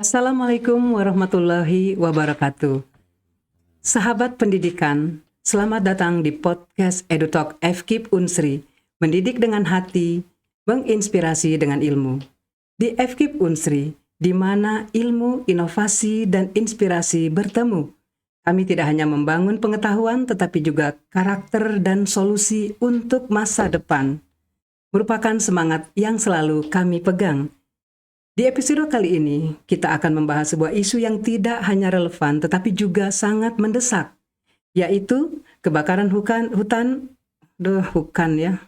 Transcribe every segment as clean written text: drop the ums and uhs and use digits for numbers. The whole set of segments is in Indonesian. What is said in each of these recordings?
Assalamualaikum warahmatullahi wabarakatuh. Sahabat pendidikan, selamat datang di podcast EduTalk FKIP Unsri, mendidik dengan hati, menginspirasi dengan ilmu. Di FKIP Unsri, di mana ilmu, inovasi, dan inspirasi bertemu. Kami tidak hanya membangun pengetahuan, tetapi juga karakter dan solusi untuk masa depan. Merupakan semangat yang selalu kami pegang. Di episode kali ini, kita akan membahas sebuah isu yang tidak hanya relevan tetapi juga sangat mendesak, yaitu kebakaran hutan ya.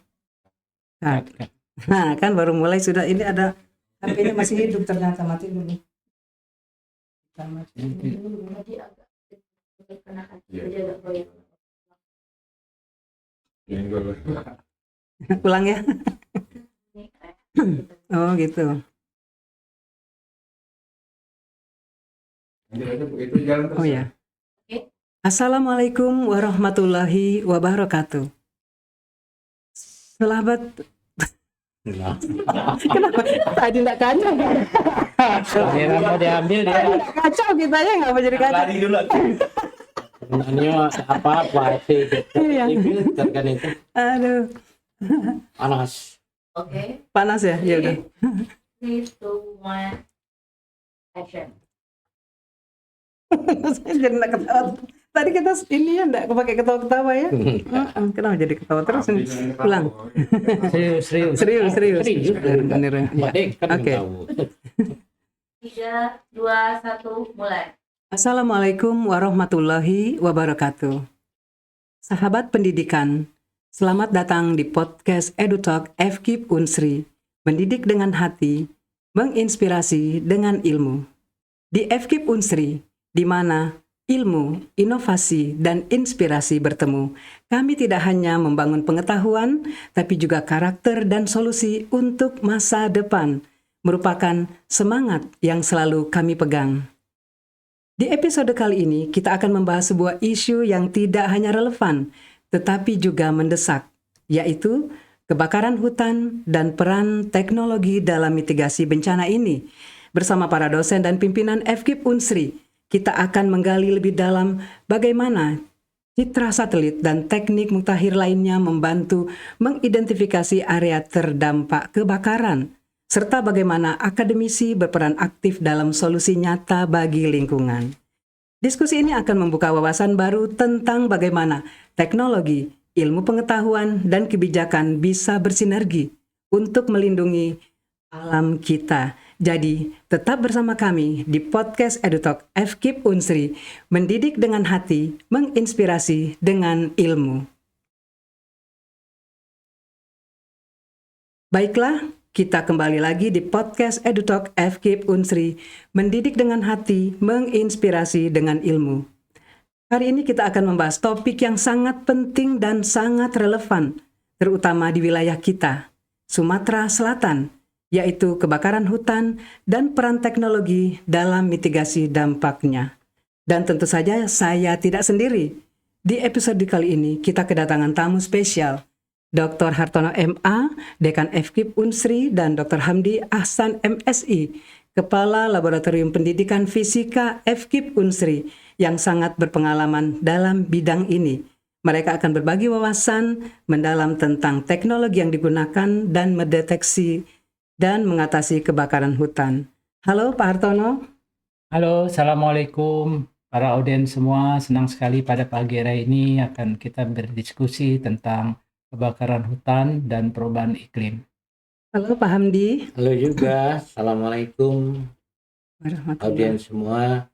Nah, kan baru mulai sudah ini ada HP-nya masih hidup ternyata, mati dulu. Pulang ya. Oh gitu. Oh ya. Assalamualaikum warahmatullahi wabarakatuh. Selamat. Kenapa? Tadi nggak kacau. Dia mau diambil dia. Kacau kita ya, nggak mau jadi kacau. Lari dulu. Ini apa sih? Iya. Filter kan itu. Aduh. Panas. Oke. Panas ya? Ya udah. 3, 2, 1, action. Saya jadi nggak ketawa. Tadi kita ini ya nggak pakai ketawa-ketawa ya. Kenapa jadi ketawa terus ini? Pulang. Serius. Bener. Oke. 3, 2, 1, mulai. Assalamualaikum warahmatullahi wabarakatuh. Sahabat pendidikan, selamat datang di podcast EduTalk FKIP Unsri, mendidik dengan hati, menginspirasi dengan ilmu. Di FKIP Unsri, di mana ilmu, inovasi, dan inspirasi bertemu, kami tidak hanya membangun pengetahuan, tapi juga karakter dan solusi untuk masa depan, merupakan semangat yang selalu kami pegang. Di episode kali ini, kita akan membahas sebuah isu yang tidak hanya relevan, tetapi juga mendesak, yaitu kebakaran hutan dan peran teknologi dalam mitigasi bencana ini. Bersama para dosen dan pimpinan FKIP Unsri, kita akan menggali lebih dalam bagaimana citra satelit dan teknik mutakhir lainnya membantu mengidentifikasi area terdampak kebakaran, serta bagaimana akademisi berperan aktif dalam solusi nyata bagi lingkungan. Diskusi ini akan membuka wawasan baru tentang bagaimana teknologi, ilmu pengetahuan, dan kebijakan bisa bersinergi untuk melindungi alam kita. Jadi, tetap bersama kami di podcast EduTalk FKIP Unsri, mendidik dengan hati, menginspirasi dengan ilmu. Baiklah, kita kembali lagi di podcast EduTalk FKIP Unsri, mendidik dengan hati, menginspirasi dengan ilmu. Hari ini kita akan membahas topik yang sangat penting dan sangat relevan, terutama di wilayah kita, Sumatera Selatan, yaitu kebakaran hutan dan peran teknologi dalam mitigasi dampaknya. Dan tentu saja saya tidak sendiri. Di episode kali ini kita kedatangan tamu spesial, Dr. Hartono MA, Dekan FKIP Unsri, dan Dr. Hamdi Ahsan MSI, Kepala Laboratorium Pendidikan Fisika FKIP Unsri, yang sangat berpengalaman dalam bidang ini. Mereka akan berbagi wawasan mendalam tentang teknologi yang digunakan dan mendeteksi dan mengatasi kebakaran hutan. Halo Pak Hartono. Halo, assalamualaikum para audiens semua. Senang sekali pada pagi hari ini akan kita berdiskusi tentang kebakaran hutan dan perubahan iklim. Halo Pak Hamdi. Halo juga, assalamualaikum audiens semua.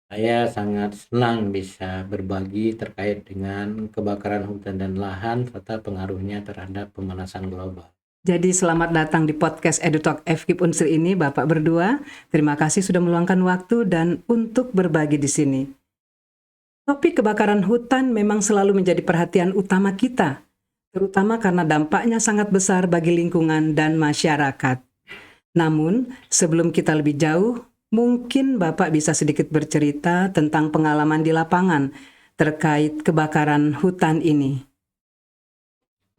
Saya sangat senang bisa berbagi terkait dengan kebakaran hutan dan lahan serta pengaruhnya terhadap pemanasan global. Jadi selamat datang di podcast EduTalk FKIP Unsri ini Bapak berdua. Terima kasih sudah meluangkan waktu dan untuk berbagi di sini. Topik kebakaran hutan memang selalu menjadi perhatian utama kita, terutama karena dampaknya sangat besar bagi lingkungan dan masyarakat. Namun, sebelum kita lebih jauh, mungkin Bapak bisa sedikit bercerita tentang pengalaman di lapangan terkait kebakaran hutan ini.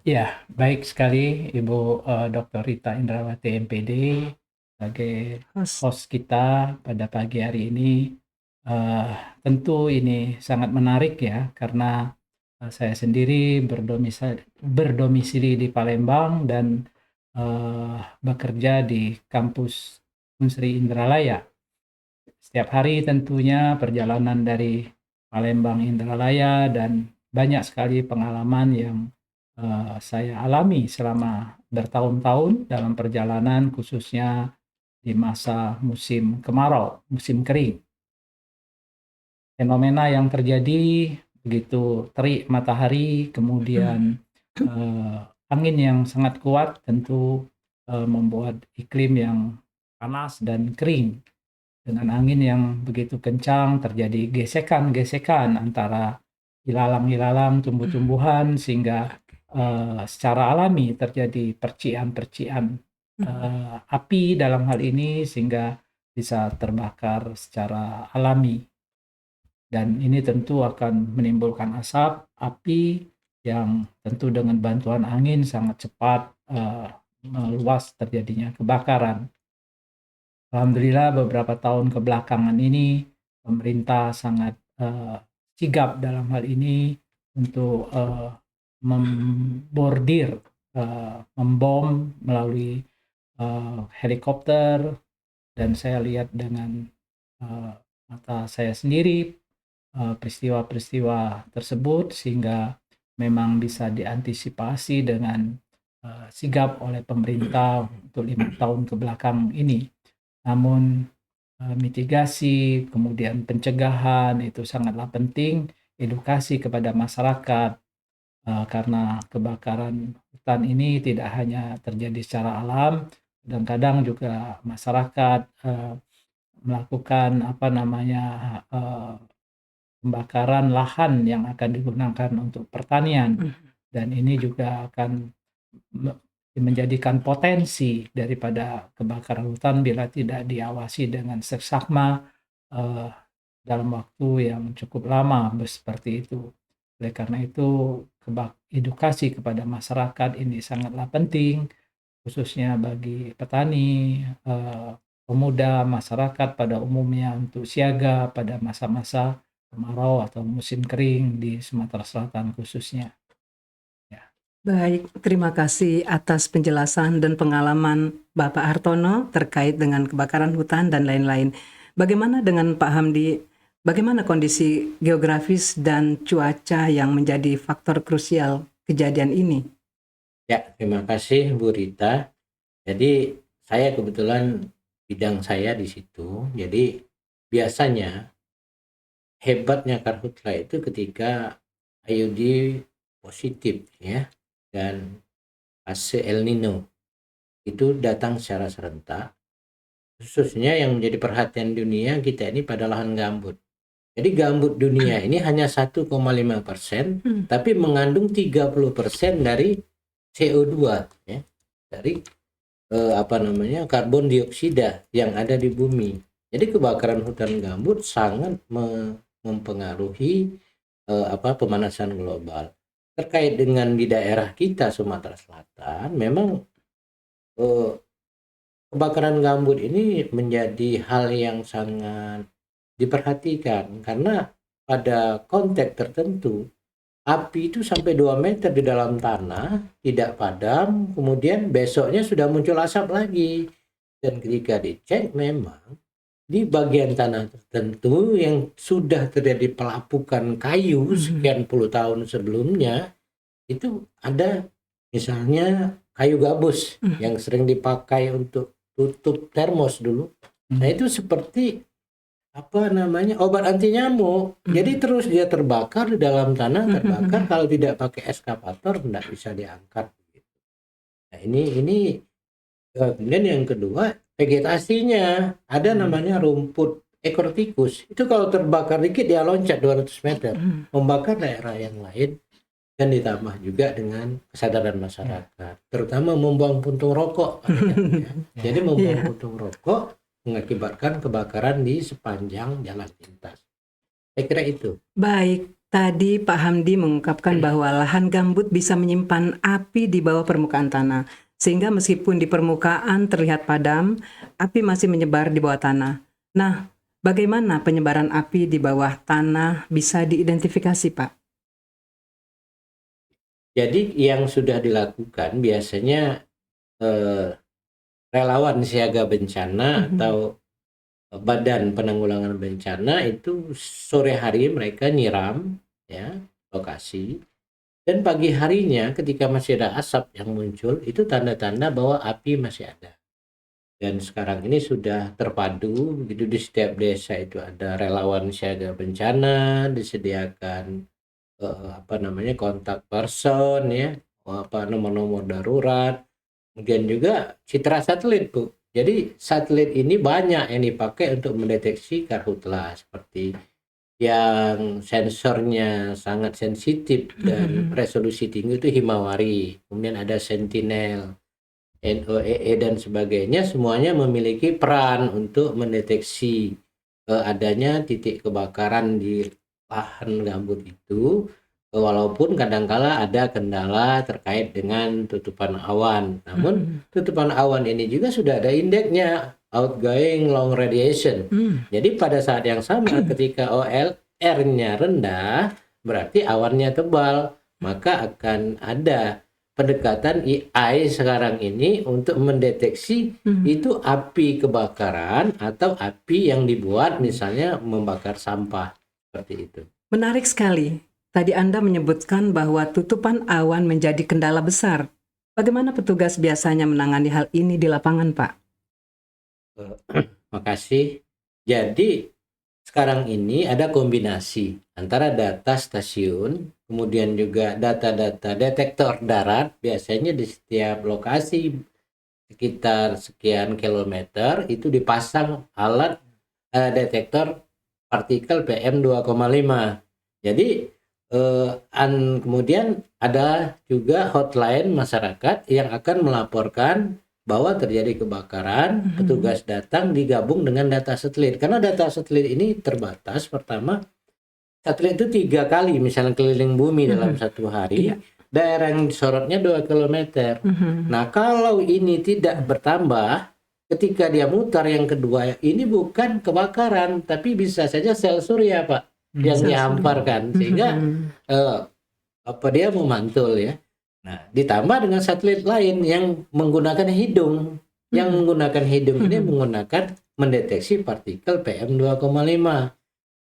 Ya, baik sekali Ibu Dr. Rita Indrawati MPD. sebagai Host. host kita pada pagi hari ini. Tentu ini sangat menarik ya, karena saya sendiri berdomisili di Palembang dan bekerja di kampus Unsri Indralaya. Setiap hari tentunya perjalanan dari Palembang Indralaya, dan banyak sekali pengalaman yang saya alami selama bertahun-tahun dalam perjalanan, khususnya di masa musim kemarau, musim kering. Fenomena yang terjadi begitu terik matahari, kemudian angin yang sangat kuat tentu membuat iklim yang panas dan kering. Dengan angin yang begitu kencang, terjadi gesekan-gesekan antara ilalang-ilalang tumbuh-tumbuhan, sehingga secara alami terjadi percikan-percikan api dalam hal ini, sehingga bisa terbakar secara alami. Dan ini tentu akan menimbulkan asap, api yang tentu dengan bantuan angin sangat cepat meluas terjadinya kebakaran. Alhamdulillah beberapa tahun kebelakangan ini pemerintah sangat sigap dalam hal ini untuk membordir, membom melalui helikopter, dan saya lihat dengan mata saya sendiri peristiwa-peristiwa tersebut, sehingga memang bisa diantisipasi dengan sigap oleh pemerintah untuk 5 tahun kebelakang ini. Namun mitigasi, kemudian pencegahan itu sangatlah penting, edukasi kepada masyarakat, karena kebakaran hutan ini tidak hanya terjadi secara alam, kadang-kadang juga masyarakat melakukan pembakaran lahan yang akan digunakan untuk pertanian, dan ini juga akan menjadikan potensi daripada kebakaran hutan bila tidak diawasi dengan seksama dalam waktu yang cukup lama seperti itu. Oleh karena itu, edukasi kepada masyarakat ini sangatlah penting, khususnya bagi petani, pemuda, masyarakat pada umumnya, untuk siaga pada masa-masa kemarau atau musim kering di Sumatera Selatan khususnya. Baik, terima kasih atas penjelasan dan pengalaman Bapak Hartono terkait dengan kebakaran hutan dan lain-lain. Bagaimana dengan Pak Hamdi? Bagaimana kondisi geografis dan cuaca yang menjadi faktor krusial kejadian ini? Ya, terima kasih Bu Rita. Jadi saya kebetulan bidang saya di situ. Jadi biasanya hebatnya karhutla itu ketika IOD positif ya, dan fase El Nino itu datang secara serentak, khususnya yang menjadi perhatian dunia kita ini pada lahan gambut. Jadi gambut dunia ini hanya 1,5%, tapi mengandung 30% dari CO2 ya, dari karbon dioksida yang ada di bumi. Jadi kebakaran hutan gambut sangat mempengaruhi pemanasan global. Terkait dengan di daerah kita Sumatera Selatan, memang kebakaran gambut ini menjadi hal yang sangat diperhatikan, karena pada konteks tertentu api itu sampai 2 meter di dalam tanah tidak padam, kemudian besoknya sudah muncul asap lagi, dan ketika dicek memang di bagian tanah tertentu yang sudah terjadi pelapukan kayu sekian puluh tahun sebelumnya, itu ada misalnya kayu gabus yang sering dipakai untuk tutup termos dulu. Nah itu seperti obat anti nyamuk. Jadi terus dia terbakar di dalam tanah, terbakar. Kalau tidak pakai eskavator tidak bisa diangkat. Nah ini kemudian yang kedua, vegetasinya ada namanya rumput ekor tikus. Itu kalau terbakar dikit dia loncat 200 meter, membakar daerah yang lain. Dan ditambah juga dengan kesadaran masyarakat, terutama membuang puntung rokok. Jadi membuang puntung rokok mengakibatkan kebakaran di sepanjang jalan lintas. Saya kira itu. Baik, tadi Pak Hamdi mengungkapkan bahwa lahan gambut bisa menyimpan api di bawah permukaan tanah. sehingga meskipun di permukaan terlihat padam, api masih menyebar di bawah tanah. Nah, bagaimana penyebaran api di bawah tanah bisa diidentifikasi, Pak? Jadi yang sudah dilakukan biasanya relawan siaga bencana atau Badan Penanggulangan Bencana itu sore hari mereka nyiram ya lokasi, dan pagi harinya ketika masih ada asap yang muncul itu tanda-tanda bahwa api masih ada. Dan sekarang ini sudah terpadu begitu, di setiap desa itu ada relawan siaga bencana, disediakan kontak person ya, nomor-nomor darurat, kemudian juga citra satelit, Bu. Jadi satelit ini banyak yang dipakai untuk mendeteksi karhutlah, seperti yang sensornya sangat sensitif dan resolusi tinggi itu Himawari, kemudian ada Sentinel, NOEE dan sebagainya, semuanya memiliki peran untuk mendeteksi adanya titik kebakaran di lahan gambut itu, walaupun kadangkala ada kendala terkait dengan tutupan awan. Namun tutupan awan ini juga sudah ada indeksnya, outgoing long radiation. Jadi pada saat yang sama ketika OLR-nya rendah, berarti awannya tebal, maka akan ada pendekatan AI sekarang ini untuk mendeteksi itu api kebakaran atau api yang dibuat misalnya membakar sampah, seperti itu. Menarik sekali. Tadi Anda menyebutkan bahwa tutupan awan menjadi kendala besar. Bagaimana petugas biasanya menangani hal ini di lapangan, Pak? Makasih. Jadi sekarang ini ada kombinasi antara data stasiun, kemudian juga data-data detektor darat. Biasanya di setiap lokasi sekitar sekian kilometer itu dipasang alat detektor partikel PM 2,5. Jadi kemudian ada juga hotline masyarakat yang akan melaporkan bahwa terjadi kebakaran, petugas datang digabung dengan data satelit. Karena data satelit ini terbatas. Pertama, satelit itu 3 kali misalnya keliling bumi dalam satu hari. Daerah yang disorotnya 2 kilometer. Nah, kalau ini tidak bertambah, ketika dia mutar yang kedua, ini bukan kebakaran, tapi bisa saja sel surya, Pak, yang dihamparkan, sehingga dia memantul ya. Nah, ditambah dengan satelit lain yang menggunakan hidung. Yang menggunakan hidung ini menggunakan mendeteksi partikel PM 2,5.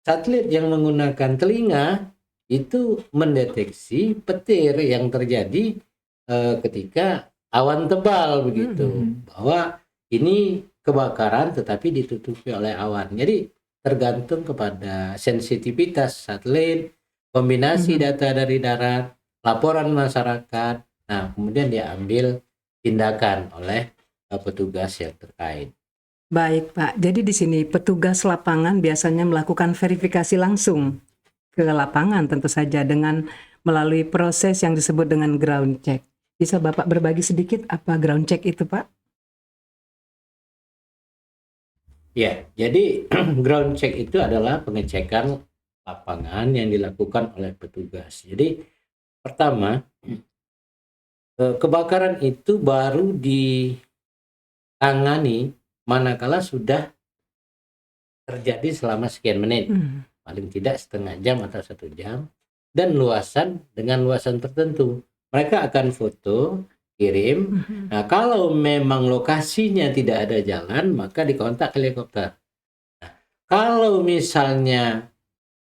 Satelit yang menggunakan telinga itu mendeteksi petir yang terjadi ketika awan tebal begitu. Bahwa ini kebakaran tetapi ditutupi oleh awan. Jadi tergantung kepada sensitivitas satelit, kombinasi data dari darat, laporan masyarakat. Nah, kemudian diambil tindakan oleh petugas yang terkait. Baik, Pak. Jadi di sini petugas lapangan biasanya melakukan verifikasi langsung ke lapangan, tentu saja dengan melalui proses yang disebut dengan ground check. Bisa Bapak berbagi sedikit apa ground check itu, Pak? Ya, jadi ground check itu adalah pengecekan lapangan yang dilakukan oleh petugas. Jadi pertama, kebakaran itu baru ditangani manakala sudah terjadi selama sekian menit, paling tidak setengah jam atau 1 jam, dan dengan luasan tertentu. Mereka akan foto, kirim. Nah, kalau memang lokasinya tidak ada jalan, maka dikontak helikopter. Nah, kalau misalnya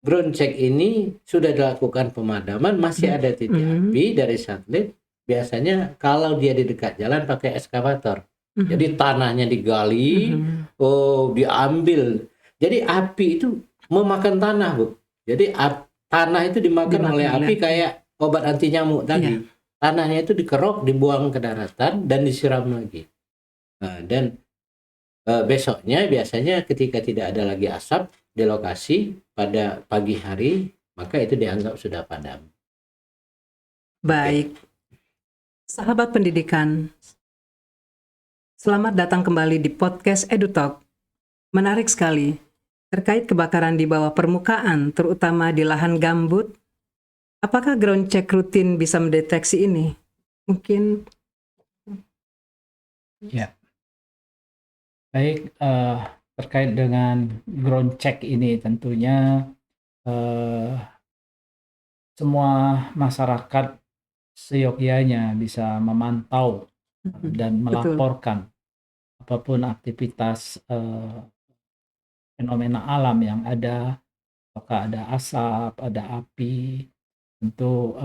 ground check ini sudah dilakukan pemadaman, masih ada titik api dari satelit, biasanya kalau dia di dekat jalan pakai eskavator. Jadi tanahnya digali, diambil. Jadi api itu memakan tanah, Bu. Jadi tanah itu dimakan oleh api kayak obat anti nyamuk tadi. Tanahnya itu dikerok, dibuang ke daratan, dan disiram lagi. Nah, dan besoknya biasanya ketika tidak ada lagi asap di lokasi pada pagi hari, maka itu dianggap sudah padam. Baik. Sahabat pendidikan, selamat datang kembali di podcast EduTalk. Menarik sekali. Terkait kebakaran di bawah permukaan, terutama di lahan gambut, apakah ground check rutin bisa mendeteksi ini? Mungkin Ya, baik, terkait dengan ground check ini tentunya eh, semua masyarakat seyogyanya bisa memantau dan Betul. melaporkan apapun aktivitas fenomena alam yang ada, apakah ada asap, ada api, tentu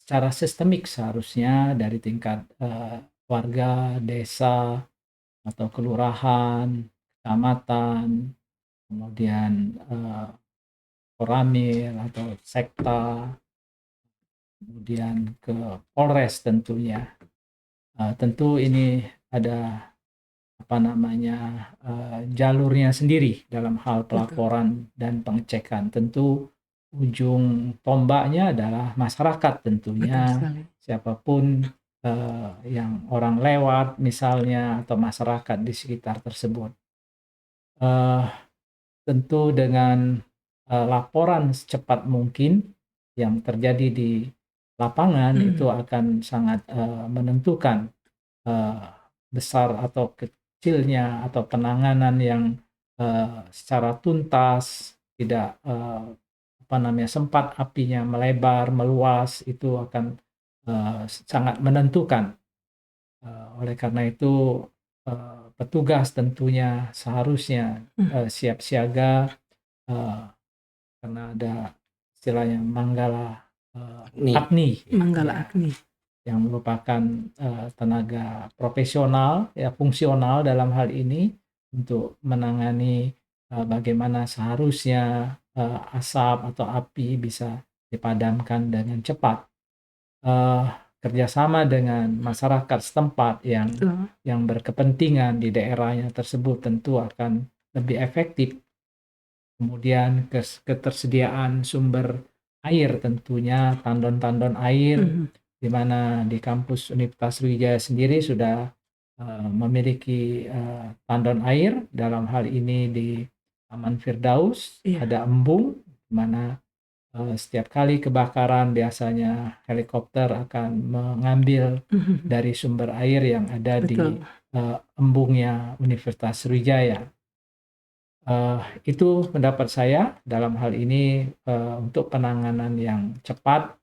secara sistemik seharusnya dari tingkat warga, desa, atau kelurahan, kecamatan, kemudian koramil atau sekta, kemudian ke Polres tentunya. Tentu ini ada apa namanya jalurnya sendiri dalam hal Betul. pelaporan dan pengecekan. Tentu ujung tombaknya adalah masyarakat Betul tentunya, sekali. siapapun yang orang lewat misalnya atau masyarakat di sekitar tersebut. Eh, Tentu dengan laporan secepat mungkin yang terjadi di lapangan itu akan sangat menentukan eh, besar atau kecilnya atau penanganan yang secara tuntas, tidak apa namanya sempat apinya melebar, meluas, itu akan sangat menentukan. Oleh karena itu petugas tentunya seharusnya siap siaga eh, karena ada istilahnya Manggala Nih, Agni, Manggala ya, Agni. yang merupakan tenaga profesional ya fungsional dalam hal ini untuk menangani bagaimana seharusnya asap atau api bisa dipadamkan dengan cepat. Eh, Kerjasama dengan masyarakat setempat Betul. yang berkepentingan di daerahnya tersebut tentu akan lebih efektif. Kemudian ketersediaan sumber air tentunya, tandon-tandon air, di mana di kampus Universitas Sriwijaya sendiri sudah memiliki tandon air, dalam hal ini di Taman Firdaus, Iya. ada embung, di mana setiap kali kebakaran biasanya helikopter akan mengambil dari sumber air yang ada di Betul. embungnya Universitas Sriwijaya. Itu pendapat saya dalam hal ini untuk penanganan yang cepat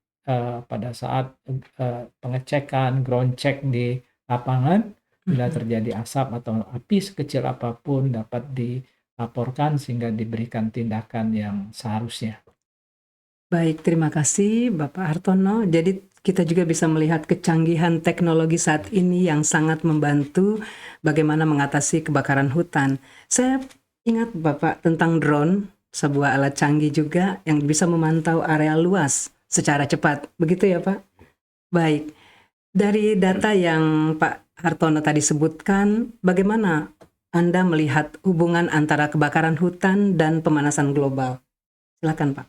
pada saat pengecekan ground check di lapangan, bila terjadi asap atau api sekecil apapun dapat dilaporkan sehingga diberikan tindakan yang seharusnya. Baik, terima kasih Bapak Hartono. Jadi kita juga bisa melihat kecanggihan teknologi saat ini yang sangat membantu bagaimana mengatasi kebakaran hutan. Saya ingat Bapak tentang drone, sebuah alat canggih juga yang bisa memantau area luas secara cepat. Begitu ya Pak? Baik, dari data yang Pak Hartono tadi sebutkan, bagaimana Anda melihat hubungan antara kebakaran hutan dan pemanasan global? Silakan Pak.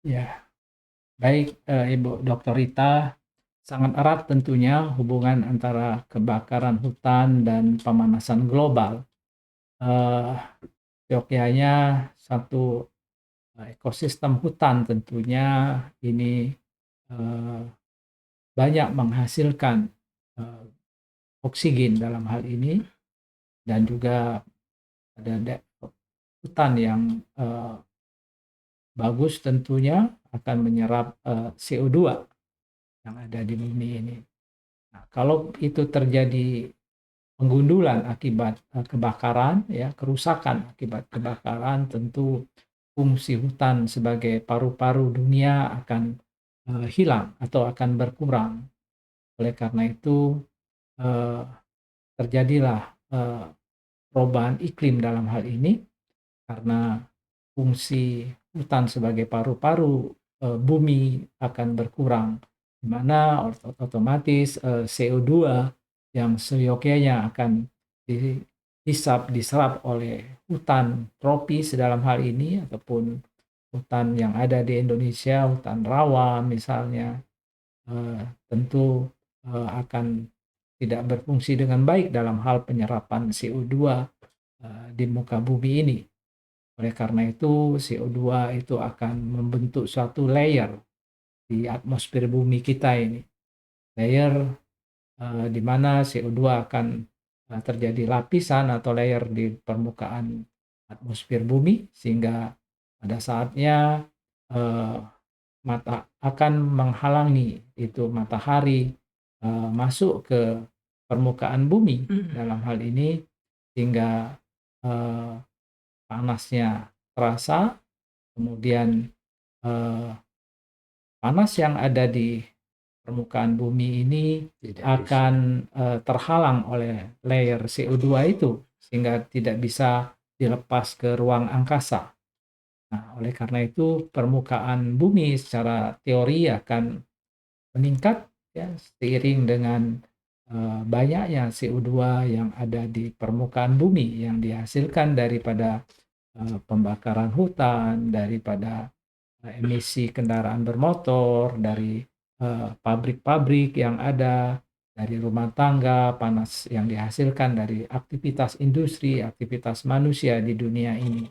Ya, baik Ibu Dr. Rita, sangat erat tentunya hubungan antara kebakaran hutan dan pemanasan global. Yogyanya satu ekosistem hutan tentunya ini banyak menghasilkan oksigen dalam hal ini, dan juga ada hutan yang bagus tentunya akan menyerap CO2 yang ada di bumi ini. Nah, kalau itu terjadi penggundulan akibat kebakaran, ya kerusakan akibat kebakaran, tentu fungsi hutan sebagai paru-paru dunia akan hilang atau akan berkurang. Oleh karena itu terjadilah perubahan iklim dalam hal ini, karena fungsi hutan sebagai paru-paru bumi akan berkurang, di mana otomatis CO2 yang seyogyanya akan diserap oleh hutan tropis dalam hal ini, ataupun hutan yang ada di Indonesia, hutan rawa misalnya, tentu akan tidak berfungsi dengan baik dalam hal penyerapan CO2 di muka bumi ini. Oleh karena itu, CO2 itu akan membentuk suatu layer di atmosfer bumi kita ini. Layer di mana CO2 akan terjadi lapisan atau layer di permukaan atmosfer bumi, sehingga pada saatnya mata akan menghalangi itu matahari masuk ke permukaan bumi dalam hal ini, sehingga panasnya terasa, kemudian panas yang ada di permukaan bumi ini Tidak akan terhalang oleh layer CO2 itu, sehingga tidak bisa dilepas ke ruang angkasa. Nah, oleh karena itu permukaan bumi secara teori akan meningkat ya seiring dengan banyaknya CO2 yang ada di permukaan bumi yang dihasilkan daripada pembakaran hutan, daripada emisi kendaraan bermotor, dari pabrik-pabrik yang ada, dari rumah tangga, panas yang dihasilkan dari aktivitas industri, aktivitas manusia di dunia ini.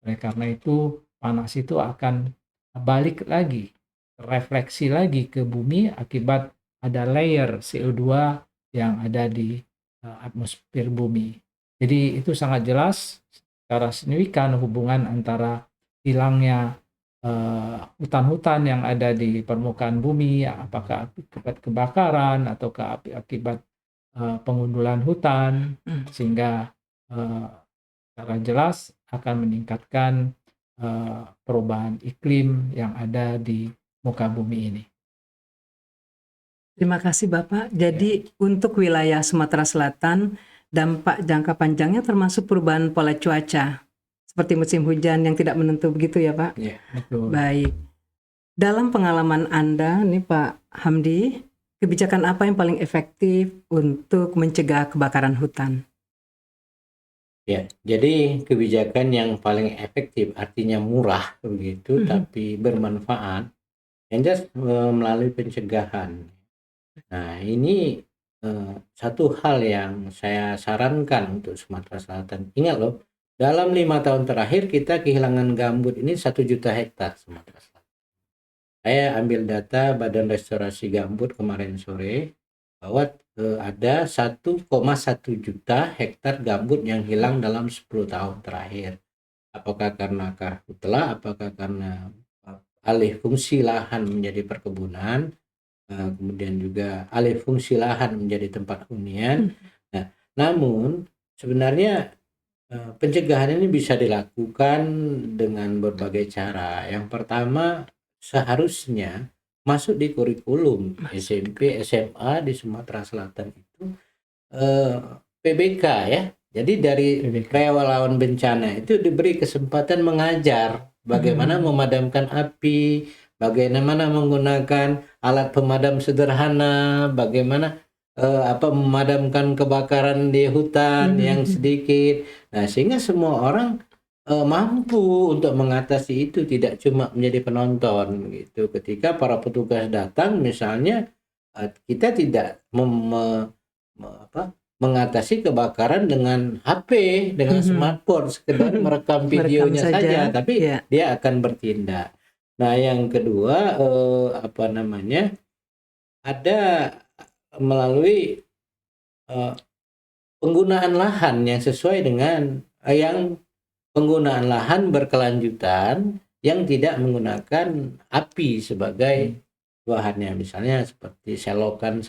Oleh karena itu, panas itu akan balik lagi, refleksi lagi ke bumi akibat ada layer CO2 yang ada di atmosfer bumi. Jadi itu sangat jelas secara signifikan hubungan antara hilangnya hutan-hutan yang ada di permukaan bumi, apakah akibat kebakaran atau akibat pengundulan hutan, sehingga secara jelas akan meningkatkan perubahan iklim yang ada di muka bumi ini. Terima kasih Bapak. Jadi untuk wilayah Sumatera Selatan, dampak jangka panjangnya termasuk perubahan pola cuaca, seperti musim hujan yang tidak menentu begitu ya Pak? Ya. Betul. Baik. Dalam pengalaman Anda nih Pak Hamdi, kebijakan apa yang paling efektif untuk mencegah kebakaran hutan? Ya, jadi kebijakan yang paling efektif artinya murah begitu, tapi bermanfaat, yang jelas melalui pencegahan. Nah, ini satu hal yang saya sarankan untuk Sumatera Selatan. Ingat loh, dalam 5 tahun terakhir kita kehilangan gambut ini 1 juta hektar Sumatera Selatan. Saya ambil data Badan Restorasi Gambut kemarin sore bahwa ada 1,1 juta hektar gambut yang hilang dalam 10 tahun terakhir. Apakah karena karhutla, apakah karena alih fungsi lahan menjadi perkebunan, kemudian juga alih fungsi lahan menjadi tempat hunian. Nah, namun sebenarnya pencegahan ini bisa dilakukan dengan berbagai cara. Yang pertama, seharusnya masuk di kurikulum SMP, SMA di Sumatera Selatan itu PBK ya. Jadi dari relawan bencana itu diberi kesempatan mengajar bagaimana memadamkan api, bagaimana menggunakan alat pemadam sederhana, bagaimana memadamkan kebakaran di hutan yang sedikit. Nah, sehingga semua orang mampu untuk mengatasi itu, tidak cuma menjadi penonton gitu. Ketika para petugas datang misalnya, kita tidak mengatasi kebakaran dengan HP, dengan smartphone, sekedar merekam videonya saja, tapi dia akan bertindak. Nah, yang kedua ada melalui penggunaan lahan yang sesuai dengan penggunaan lahan berkelanjutan yang tidak menggunakan api sebagai bahannya, misalnya seperti selokan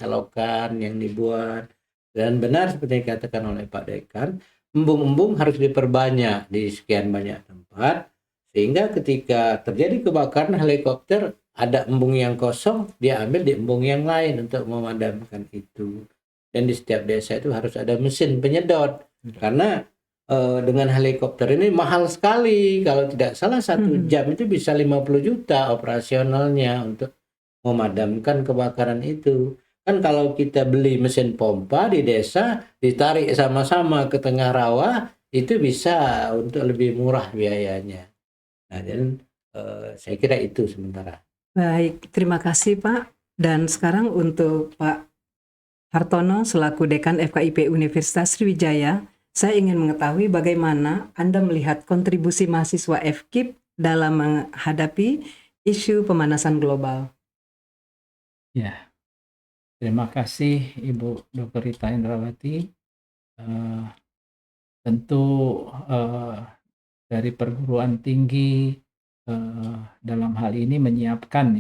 yang dibuat. Dan benar seperti yang dikatakan oleh Pak Dekan, embung-embung harus diperbanyak di sekian banyak tempat, sehingga ketika terjadi kebakaran helikopter, ada embung yang kosong, dia ambil di embung yang lain untuk memadamkan itu. Dan di setiap desa itu harus ada mesin penyedot, karena dengan helikopter ini mahal sekali. Kalau tidak salah 1 jam itu bisa 50 juta operasionalnya untuk memadamkan kebakaran itu. Kan kalau kita beli mesin pompa di desa, ditarik sama-sama ke tengah rawa, itu bisa untuk lebih murah biayanya. Nah, dan saya kira itu sementara. Baik, terima kasih Pak. Dan sekarang untuk Pak Hartono selaku Dekan FKIP Universitas Sriwijaya, saya ingin mengetahui bagaimana Anda melihat kontribusi mahasiswa FKIP dalam menghadapi isu pemanasan global. Ya, terima kasih Ibu Dr. Rita Indrawati. Eh, Tentu dari perguruan tinggi dalam hal ini menyiapkan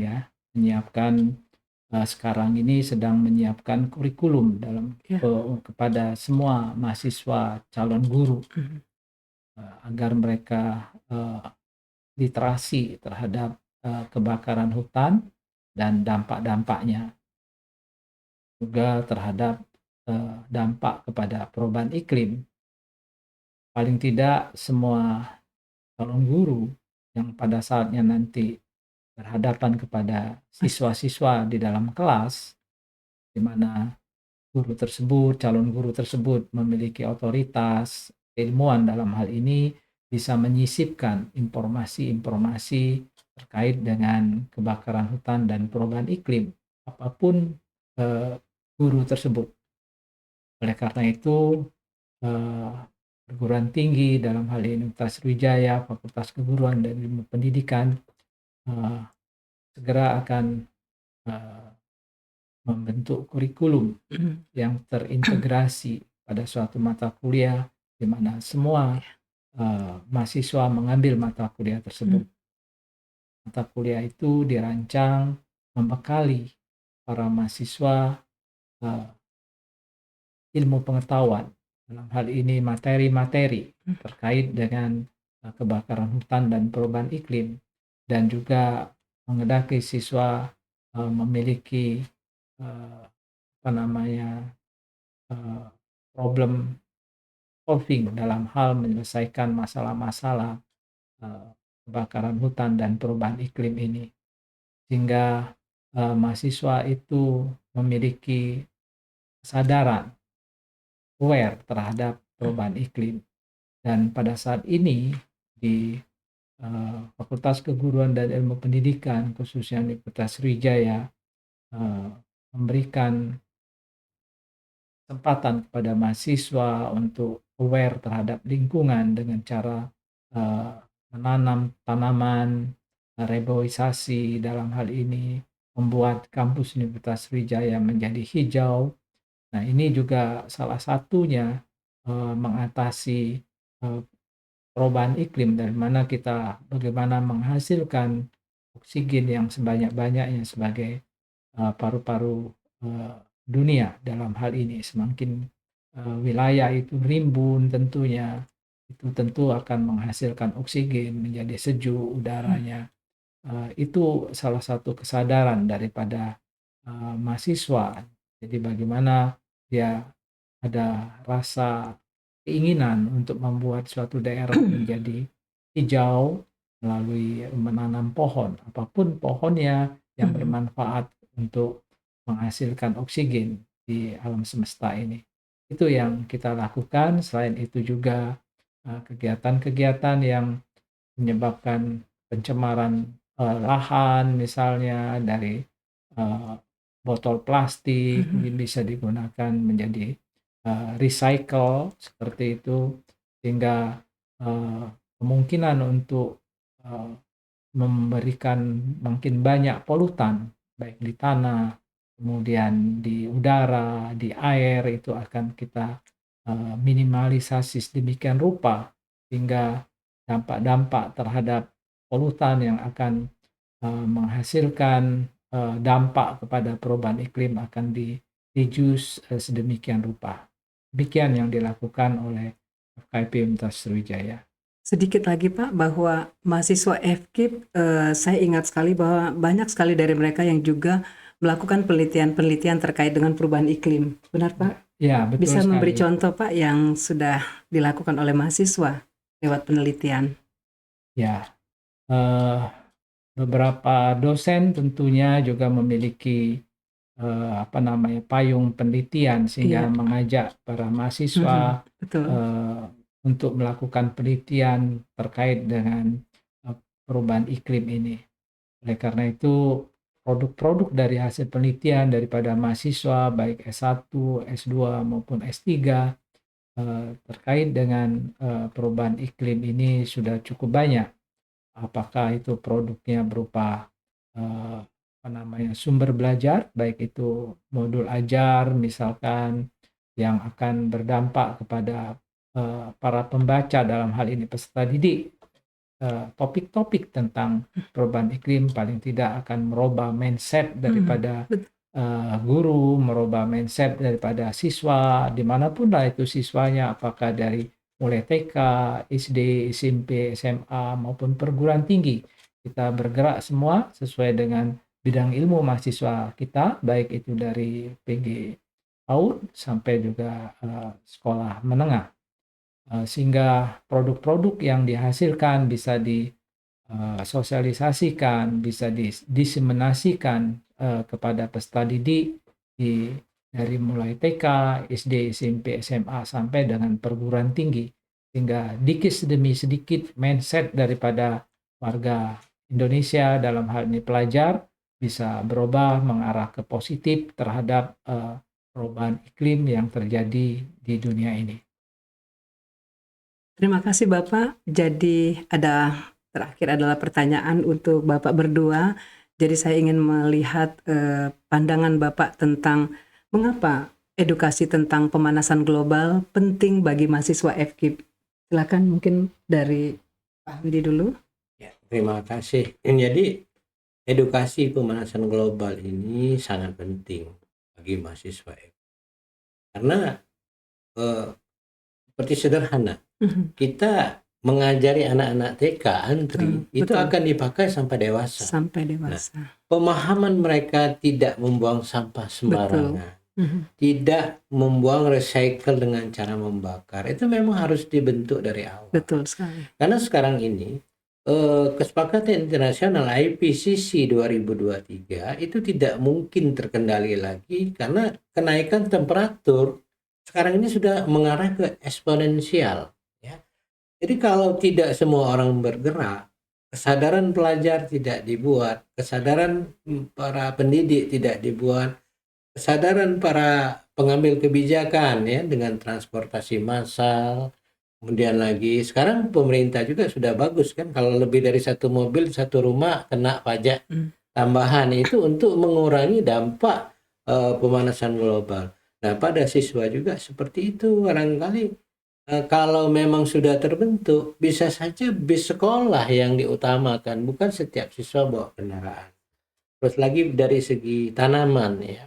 sekarang ini sedang menyiapkan kurikulum Ya. kepada semua mahasiswa calon guru Mhm. agar mereka literasi terhadap kebakaran hutan dan dampak-dampaknya, juga terhadap dampak kepada perubahan iklim. Paling tidak semua calon guru yang pada saatnya nanti berhadapan kepada siswa-siswa di dalam kelas, di mana calon guru tersebut memiliki otoritas, keilmuan dalam hal ini, bisa menyisipkan informasi-informasi terkait dengan kebakaran hutan dan perubahan iklim, apapun guru tersebut. Oleh karena itu, eh, perguruan tinggi dalam hal ini Universitas Sriwijaya, Fakultas Keguruan dan Ilmu Pendidikan eh, segera akan eh, membentuk kurikulum yang terintegrasi pada suatu mata kuliah di mana semua mahasiswa mengambil mata kuliah tersebut. Mata kuliah itu dirancang membekali para mahasiswa ilmu pengetahuan, dalam hal ini materi-materi terkait dengan kebakaran hutan dan perubahan iklim, dan juga mengedaki siswa memiliki problem solving dalam hal menyelesaikan masalah-masalah kebakaran hutan dan perubahan iklim ini, sehingga mahasiswa itu memiliki kesadaran aware terhadap perubahan iklim. Dan pada saat ini di Fakultas Keguruan dan Ilmu Pendidikan khususnya Universitas Sriwijaya memberikan kesempatan kepada mahasiswa untuk aware terhadap lingkungan dengan cara menanam tanaman, reboisasi dalam hal ini, membuat kampus Universitas Sriwijaya menjadi hijau. Nah, ini juga salah satunya mengatasi perubahan iklim, dari mana kita bagaimana menghasilkan oksigen yang sebanyak-banyaknya sebagai paru-paru dunia dalam hal ini. Semakin wilayah itu rimbun tentunya, itu tentu akan menghasilkan oksigen, menjadi sejuk udaranya. Itu salah satu kesadaran daripada mahasiswa. Jadi bagaimana dia ada rasa keinginan untuk membuat suatu daerah menjadi hijau melalui menanam pohon, apapun pohonnya yang bermanfaat untuk menghasilkan oksigen di alam semesta ini. Itu yang kita lakukan. Selain itu juga kegiatan-kegiatan yang menyebabkan pencemaran lahan, misalnya dari botol plastik bisa digunakan menjadi recycle seperti itu, sehingga kemungkinan untuk memberikan makin banyak polutan baik di tanah, kemudian di udara, di air, itu akan kita minimalisasi sedemikian rupa sehingga dampak-dampak terhadap polutan yang akan menghasilkan dampak kepada perubahan iklim akan di-reduce sedemikian rupa. Demikian yang dilakukan oleh FKIP Universitas Sriwijaya. Sedikit lagi Pak, bahwa mahasiswa FKIP, saya ingat sekali bahwa banyak sekali dari mereka yang juga melakukan penelitian-penelitian terkait dengan perubahan iklim. Benar Pak? Ya, betul Bisa sekali. memberi contoh Pak yang sudah dilakukan oleh mahasiswa lewat penelitian? Ya, beberapa dosen tentunya juga memiliki payung penelitian sehingga Iya. mengajak para mahasiswa Betul. untuk melakukan penelitian terkait dengan perubahan iklim ini. Oleh karena itu, produk-produk dari hasil penelitian daripada mahasiswa baik S1, S2 maupun S3 terkait dengan perubahan iklim ini sudah cukup banyak. Apakah itu produknya berupa sumber belajar, baik itu modul ajar misalkan, yang akan berdampak kepada para pembaca, dalam hal ini peserta didik. Topik-topik tentang perubahan iklim paling tidak akan merubah mindset daripada guru, merubah mindset daripada siswa, dimanapun lah itu siswanya, apakah dari mulai TK, SD, SMP, SMA, maupun perguruan tinggi. Kita bergerak semua sesuai dengan bidang ilmu mahasiswa kita, baik itu dari PG PAUD sampai juga sekolah menengah. Sehingga produk-produk yang dihasilkan bisa disosialisasikan, bisa diseminasikan kepada peserta didik dari mulai TK, SD, SMP, SMA sampai dengan perguruan tinggi, sehingga dikit demi sedikit mindset daripada warga Indonesia, dalam hal ini pelajar, bisa berubah mengarah ke positif terhadap perubahan iklim yang terjadi di dunia ini. Terima kasih Bapak. Jadi terakhir adalah pertanyaan untuk Bapak berdua. Jadi saya ingin melihat pandangan Bapak tentang mengapa edukasi tentang pemanasan global penting bagi mahasiswa FKIP. Silakan mungkin dari Pak Hamdi dulu. Ya, terima kasih. Jadi edukasi pemanasan global ini sangat penting bagi mahasiswa FKIP. Karena seperti sederhana, kita mengajari anak-anak TK antri itu betul. akan dipakai sampai dewasa. Sampai dewasa. Pemahaman mereka tidak membuang sampah sembarangan. Tidak membuang recycle dengan cara membakar. Itu memang harus dibentuk dari awal. Betul sekali. Karena sekarang ini kesepakatan internasional IPCC 2023 itu tidak mungkin terkendali lagi karena kenaikan temperatur sekarang ini sudah mengarah ke eksponensial. Ya. Jadi kalau tidak semua orang bergerak, kesadaran pelajar tidak dibuat, kesadaran para pendidik tidak dibuat, kesadaran para pengambil kebijakan ya dengan transportasi massal, kemudian lagi sekarang pemerintah juga sudah bagus kan, kalau lebih dari satu mobil satu rumah kena pajak tambahan itu untuk mengurangi dampak pemanasan global. Nah pada siswa juga seperti itu, barangkali kalau memang sudah terbentuk bisa saja bis sekolah yang diutamakan, bukan setiap siswa bawa kendaraan. Terus lagi dari segi tanaman ya,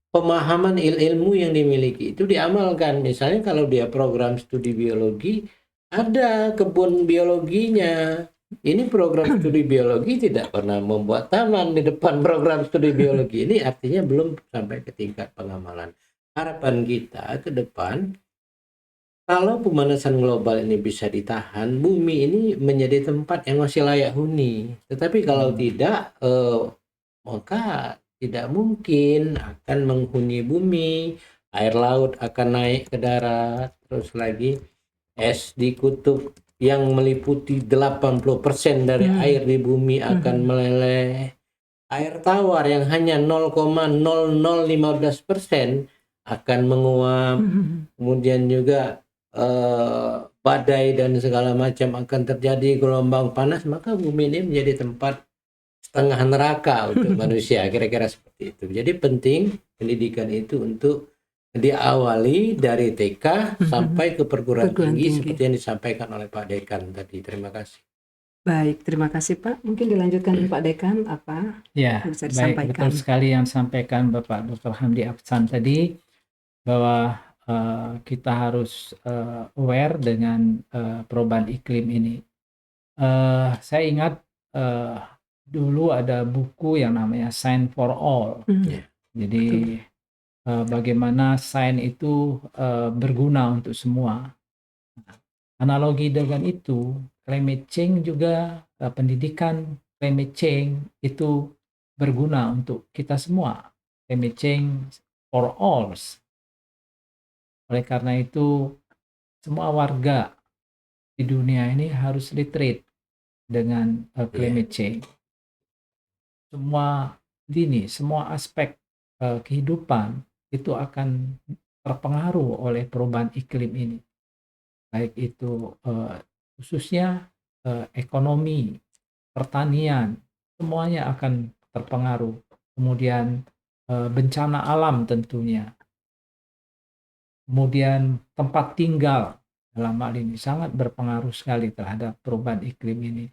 pemahaman ilmu yang dimiliki itu diamalkan. Misalnya kalau dia program studi biologi, ada kebun biologinya. Ini program studi biologi tidak pernah membuat taman di depan program studi biologi. Ini artinya belum sampai ke tingkat pengamalan. Harapan kita ke depan, kalau pemanasan global ini bisa ditahan, bumi ini menjadi tempat yang masih layak huni. Tetapi kalau tidak, maka tidak mungkin akan menghuni bumi, air laut akan naik ke darat, terus lagi es di kutub yang meliputi 80% dari air di bumi akan meleleh. Air tawar yang hanya 0,0015% akan menguap. Kemudian juga badai dan segala macam akan terjadi, gelombang panas, maka bumi ini menjadi tempat setengah neraka untuk manusia, kira-kira seperti itu. Jadi penting pendidikan itu untuk diawali dari TK sampai ke perguruan tinggi seperti yang disampaikan oleh Pak Dekan tadi. Terima kasih. Baik, terima kasih Pak. Mungkin dilanjutkan Pak Dekan, apa Ya, bisa baik, disampaikan? betul sekali yang disampaikan Bapak Dr. Hamdi Aksan tadi, bahwa kita harus aware dengan perubahan iklim ini. Saya ingat dulu ada buku yang namanya Science for All. Jadi bagaimana sains itu berguna untuk semua. Analogi dengan itu, climate change juga, pendidikan climate change itu berguna untuk kita semua. Climate change for all. Oleh karena itu, semua warga di dunia ini harus literate dengan climate change. Semua aspek kehidupan itu akan terpengaruh oleh perubahan iklim ini. Baik itu khususnya ekonomi, pertanian, semuanya akan terpengaruh. Kemudian bencana alam tentunya. kemudian tempat tinggal dalam hal ini sangat berpengaruh sekali terhadap perubahan iklim ini.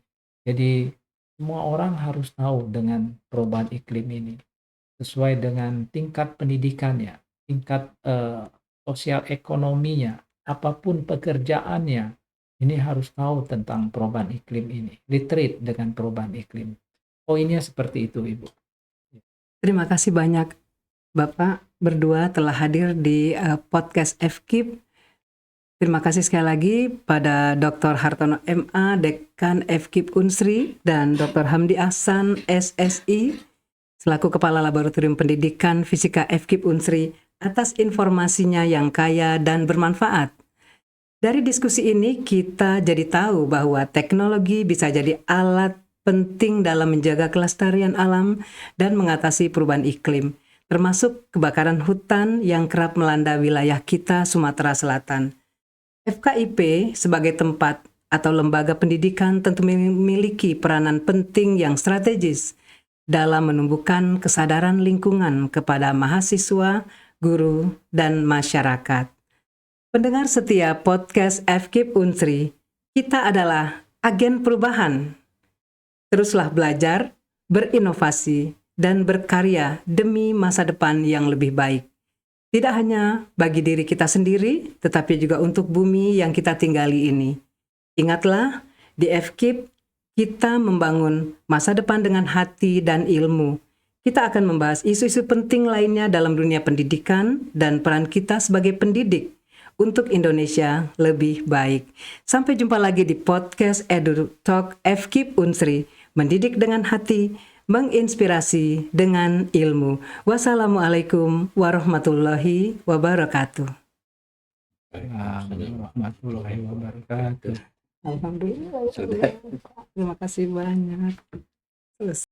Jadi semua orang harus tahu dengan perubahan iklim ini sesuai dengan tingkat pendidikannya, tingkat sosial ekonominya, apapun pekerjaannya, ini harus tahu tentang perubahan iklim ini, literate dengan perubahan iklim. Poinnya seperti itu, Ibu. Terima kasih banyak Bapak berdua telah hadir di podcast FKIP. Terima kasih sekali lagi pada Dr. Hartono MA, Dekan FKIP Unsri, dan Dr. Hamdi Ahsan, SSI, selaku Kepala Laboratorium Pendidikan Fisika FKIP Unsri, atas informasinya yang kaya dan bermanfaat. Dari diskusi ini kita jadi tahu bahwa teknologi bisa jadi alat penting dalam menjaga kelestarian alam dan mengatasi perubahan iklim, termasuk kebakaran hutan yang kerap melanda wilayah kita Sumatera Selatan. FKIP sebagai tempat atau lembaga pendidikan tentu memiliki peranan penting yang strategis dalam menumbuhkan kesadaran lingkungan kepada mahasiswa, guru, dan masyarakat. Pendengar setia podcast FKIP Unsri, kita adalah agen perubahan. Teruslah belajar, berinovasi, dan berkarya demi masa depan yang lebih baik. Tidak hanya bagi diri kita sendiri, tetapi juga untuk bumi yang kita tinggali ini. Ingatlah, di FKIP kita membangun masa depan dengan hati dan ilmu. Kita akan membahas isu-isu penting lainnya dalam dunia pendidikan dan peran kita sebagai pendidik untuk Indonesia lebih baik. Sampai jumpa lagi di podcast EduTalk FKIP Unsri, mendidik dengan hati, menginspirasi dengan ilmu. Wassalamualaikum warahmatullahi wabarakatuh. Warahmatullahi wabarakatuh. Alhamdulillah. Terima kasih banyak. Selesai.